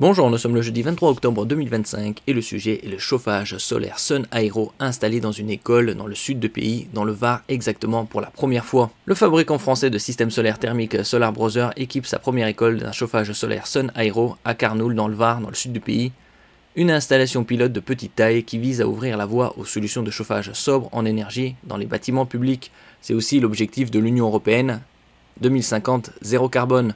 Bonjour, nous sommes le jeudi 23 octobre 2025 et le sujet est le chauffage solaire Sun Aero installé dans une école dans le sud du pays, dans le Var exactement pour la première fois. Le fabricant français de systèmes solaires thermiques Solar Brother équipe sa première école d'un chauffage solaire Sun Aero à Carnoul dans le Var, dans le sud du pays. Une installation pilote de petite taille qui vise à ouvrir la voie aux solutions de chauffage sobre en énergie dans les bâtiments publics. C'est aussi l'objectif de l'Union Européenne 2050 zéro carbone.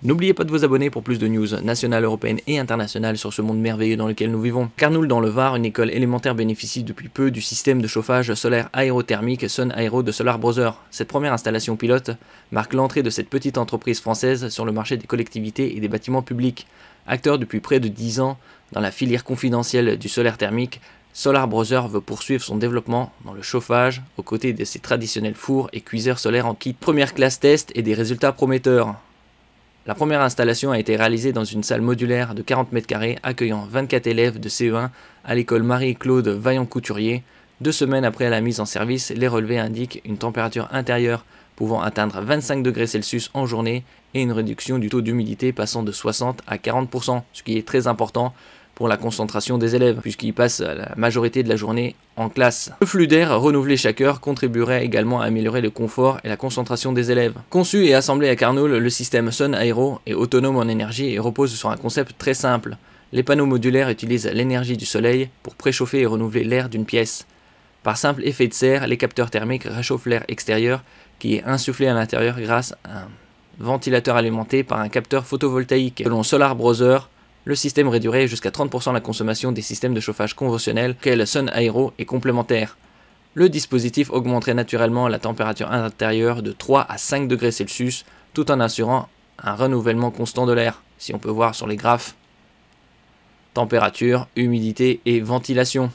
N'oubliez pas de vous abonner pour plus de news nationales, européennes et internationales sur ce monde merveilleux dans lequel nous vivons. Carnoul dans le Var, une école élémentaire bénéficie depuis peu du système de chauffage solaire aérothermique Sun Aero de Solar Brother. Cette première installation pilote marque l'entrée de cette petite entreprise française sur le marché des collectivités et des bâtiments publics. Acteur depuis près de 10 ans dans la filière confidentielle du solaire thermique, Solar Brother veut poursuivre son développement dans le chauffage aux côtés de ses traditionnels fours et cuiseurs solaires en kit première classe test et des résultats prometteurs. La première installation a été réalisée dans une salle modulaire de 40 m² accueillant 24 élèves de CE1 à l'école Marie-Claude Vaillant-Couturier. 2 semaines après la mise en service, les relevés indiquent une température intérieure pouvant atteindre 25 degrés Celsius en journée et une réduction du taux d'humidité passant de 60 à 40%, ce qui est très important pour la concentration des élèves, puisqu'ils passent la majorité de la journée en classe. Le flux d'air renouvelé chaque heure contribuerait également à améliorer le confort et la concentration des élèves. Conçu et assemblé à Carnoul, le système Sun Aero est autonome en énergie et repose sur un concept très simple. Les panneaux modulaires utilisent l'énergie du soleil pour préchauffer et renouveler l'air d'une pièce. Par simple effet de serre, les capteurs thermiques réchauffent l'air extérieur qui est insufflé à l'intérieur grâce à un ventilateur alimenté par un capteur photovoltaïque. Selon Solar Brother, le système réduirait jusqu'à 30% la consommation des systèmes de chauffage conventionnels, auxquels Sun Aero est complémentaire. Le dispositif augmenterait naturellement la température intérieure de 3 à 5 degrés Celsius, tout en assurant un renouvellement constant de l'air, si on peut voir sur les graphes. Température, humidité et ventilation.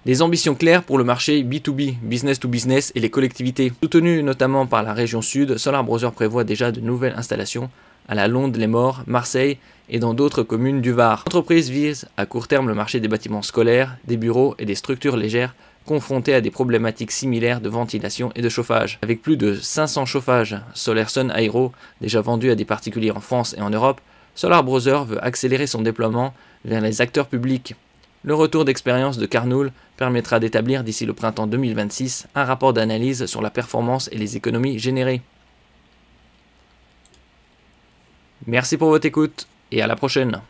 Des ambitions claires pour le marché B2B, business to business et les collectivités. Soutenu notamment par la région sud, Solar Brother prévoit déjà de nouvelles installations à la Londe-les-Maures, Marseille et dans d'autres communes du Var. L'entreprise vise à court terme le marché des bâtiments scolaires, des bureaux et des structures légères confrontées à des problématiques similaires de ventilation et de chauffage. Avec plus de 500 chauffages solaires Sun Aero déjà vendus à des particuliers en France et en Europe, Solar Brother veut accélérer son déploiement vers les acteurs publics. Le retour d'expérience de Carnoul permettra d'établir d'ici le printemps 2026 un rapport d'analyse sur la performance et les économies générées. Merci pour votre écoute et à la prochaine.